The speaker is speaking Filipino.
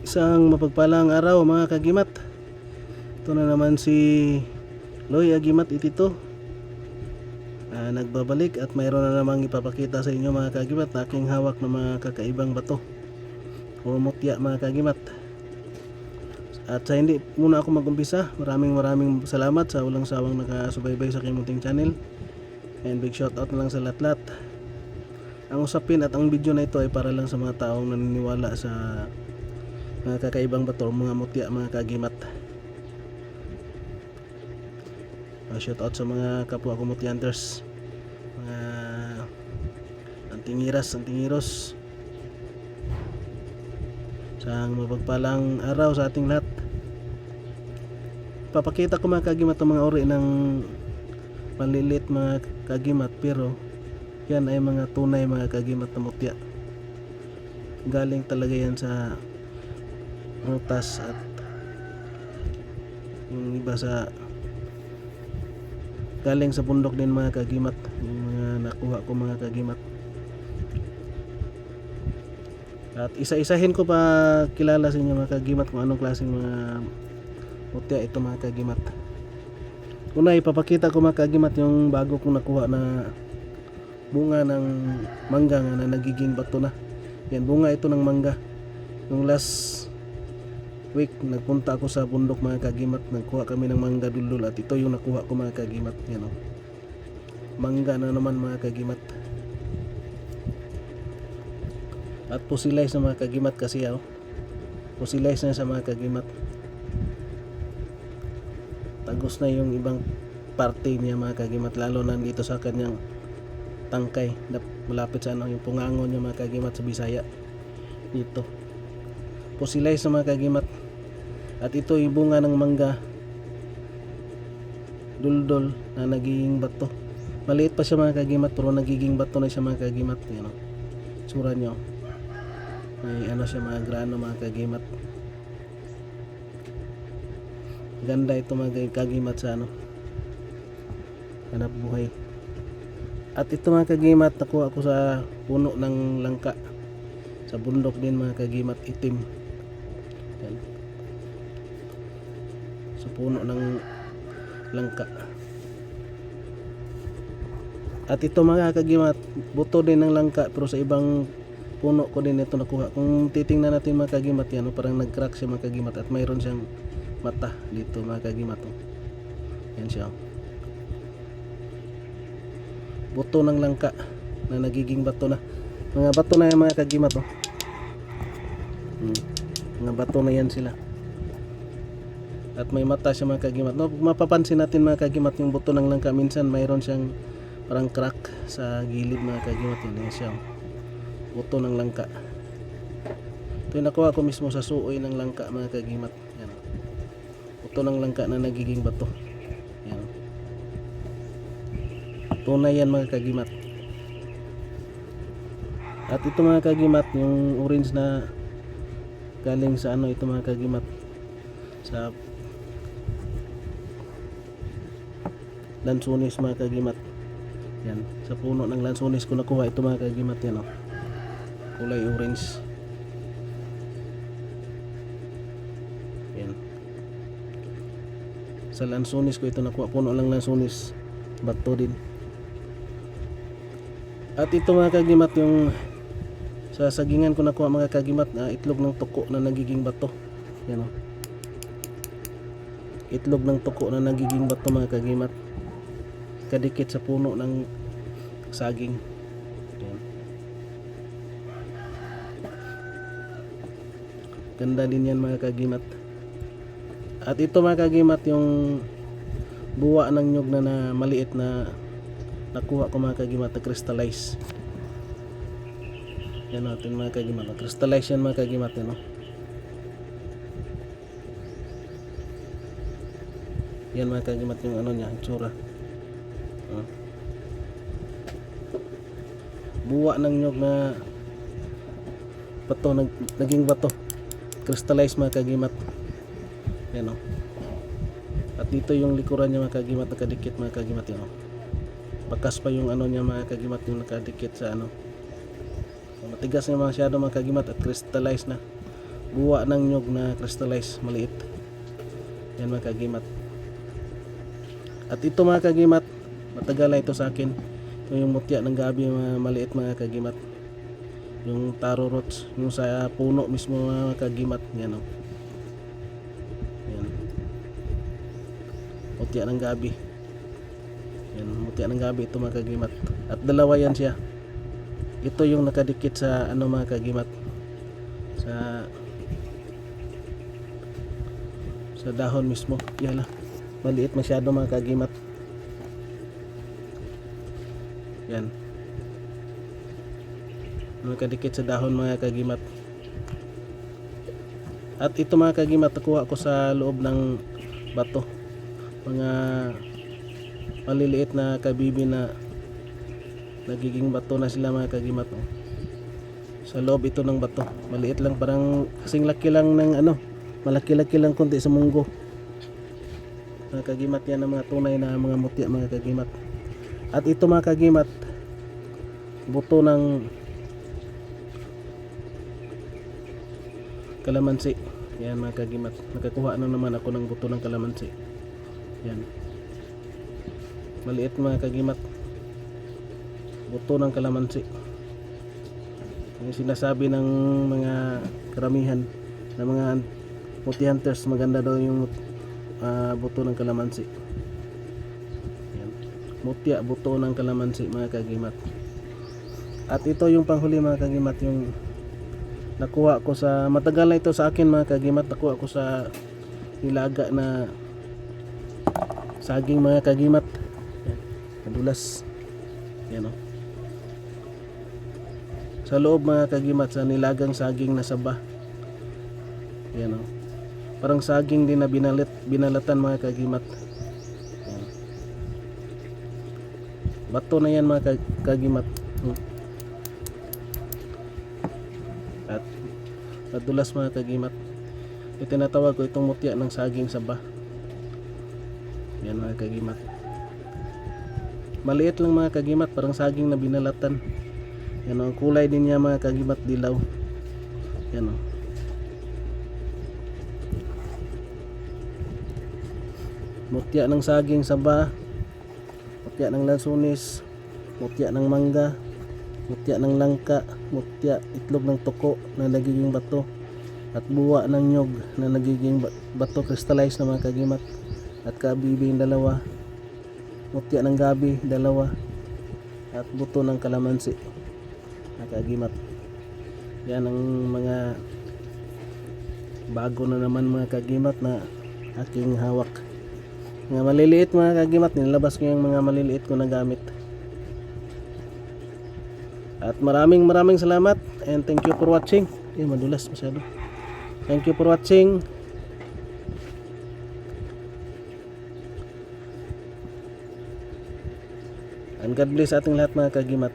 Isang mapagpalang araw mga kagimat. Ito na naman si Loy Agimat Itito, nagbabalik at mayroon na namang ipapakita sa inyo mga kagimat na aking hawak na mga kakaibang bato o mutya mga kagimat. At sa hindi muna ako magumpisa, maraming salamat sa walang sawang nakasubaybay sa aking munting channel, and big shout out na lang sa lahat. Ang usapin at ang video na ito ay para lang sa mga taong naniniwala sa mga kakaibang bato, mga mutya mga kagimat. Shout out sa mga kapwa ko mutya hunters, mga antingiros. Sa mapagpalang araw sa ating lahat. Papakita ko mga kagimat ang mga uri ng maliliit mga kagimat, pero yan ay mga tunay mga kagimat na mutya. Galing talaga yan sa utas at yung iba sa galing sa bundok din mga kagimat, yung mga nakuha ko mga kagimat. At isa-isahin ko pa kilala sa inyo mga kagimat kung anong klaseng mga mutya ito mga kagimat. Una, ipapakita ko mga kagimat yung bago kong nakuha na bunga ng mangga na nagiging bato na. Yan, bunga ito ng mangga. Yung last week nagpunta ako sa bundok mga kagimat, nagkuha kami ng mangga duldul at ito yung nakuha ko mga kagimat. Yan o, mangga na naman mga kagimat. At pusilay sa mga kagimat kasi o, pusilay na sa mga kagimat. Tagos na yung ibang parte niya mga kagimat, lalo na dito sa kanyang tangkay, malapit sa ano, yung pungango niya mga kagimat sa Bisaya. Dito pusilay sa mga kagimat. At ito yung bunga ng mangga duldol na nagiging bato. Maliit pa siya mga kagimat, pero nagiging bato na siya mga kagimat. Yan o, sura nyo, may ano siya mga grano mga kagimat. Ganda ito mga kagimat sa ano, hanap buhay. At ito mga kagimat, nakuha ko sa puno ng langka sa bundok din mga kagimat, itim. Yan, sa puno ng langka. At ito mga kagimat, buto din ng langka, pero sa ibang puno ko din ito nakuha. Kung titingnan natin mga kagimat, yan, parang nag-crack siya mga kagimat at mayroon siyang mata dito mga kagimat. Yan siya, buto ng langka na nagiging bato na. Mga bato na yan mga kagimat o. Mga bato na yan sila. At may mata siya mga kagimat. No, mapapansin natin mga kagimat yung buto ng langka, minsan mayroon siyang parang crack sa gilid mga kagimat. Yan siya, buto ng langka. Ito yung nakuha ko mismo sa suoy ng langka mga kagimat. Yan, buto ng langka na nagiging bato. Yan, tunay yan mga kagimat. At ito mga kagimat, yung orange na galing sa ano, ito mga kagimat, sa lansunis mga kagimat. Yan, sa puno ng lansunis ko nakuha ito mga kagimat. Yan o, kulay orange. Yan, sa lansunis ko ito nakuha, puno ng lansunis, bato din. At ito mga kagimat, yung sa sagingan ko nakuha mga kagimat, na itlog ng tuko na nagiging bato. Yan o, itlog ng tuko na nagiging bato mga kagimat, kadikit sa puno ng saging. Yan, ganda din yan mga kagimat. At ito mga kagimat, yung buwa ng nyug na maliit na nakuha ko mga kagimat, na crystallize. Yan natin mga kagimat, na crystallize yan mga kagimat. Yan o, yan mga kagimat yung ano niya, itsura. Buwa ng nyug na bato, naging bato, crystallize mga kagimat. Yan o. At dito yung likuran niya mga kagimat, nakadikit mga kagimat. Yan o, bakas pa yung ano niya mga kagimat, yung nakadikit sa ano. Matigas na masyado mga kagimat at crystallize na. buwa ng nyog na crystallize maliit. Yan mga kagimat. At ito mga kagimat, matagal na ito sa akin. Ito yung mutya ng gabi mga maliit mga kagimat. Yung taro roots, yung sa puno mismo mga kagimat. Yan o. Yan. Mutya ng gabi. Yan, mutya ng gabi ito mga kagimat. At dalawa yan siya. Ito yung nakadikit sa ano mga kagimat. Sa dahon mismo. Yan lang. Maliit masyado mga kagimat. Yan. Nakadikit sa dahon mga kagimat. At ito mga kagimat, nakuha ko sa loob ng bato. Mga maliliit na kabibi na nagiging bato na sila mga kagimat. Sa loob ito ng bato. Maliit lang, parang kasing laki lang ng ano, malaki-laki lang konti sa munggo. Mga kagimat, yan ang mga tunay na mga mutya mga kagimat. At ito mga kagimat, buto ng kalamansi. Yan mga kagimat, nakakuha na naman ako ng buto ng kalamansi. Yan, maliit mga kagimat, buto ng kalamansi. Yung sinasabi ng mga karamihan na mga multi hunters, maganda daw yung buto ng kalamansi. Yan. Mutya, buto ng kalamansi mga kagimat. At ito yung panghuli mga kagimat, yung nakuha ko sa, matagal na ito sa akin mga kagimat. Nakuha ko sa nilaga na saging mga kagimat. Yan. Madulas. Yan o. Sa loob mga kagimat, sa nilagang saging na saba. Yan o. Parang saging din na binalatan mga kagimat. Yan. Bato na yan mga kagimat. At madulas mga kagimat. Itinatawag ko itong mutya ng saging saba. Yan mga kagimat. Maliit lang mga kagimat, parang saging na binalatan. Yan o, ang kulay din niya mga kagimat, dilaw. Yan o. Mutya ng saging saba, mutya ng lansunis, mutya ng mangga, mutya ng langka, mutya itlog ng tuko na nagiging bato, at buwa ng nyog na nagiging bato crystallize na mga kagimat, at kabibing dalawa, mutya ng gabi dalawa, at buto ng kalamansi mga kagimat. Yan ang mga bago na naman mga kagimat na aking hawak. Mga maliliit mga kagimat, nilabas ko yung mga maliliit ko na gamit. At maraming salamat and thank you for watching. Madulas masyado. Thank you for watching. And God bless ating lahat mga kagimat.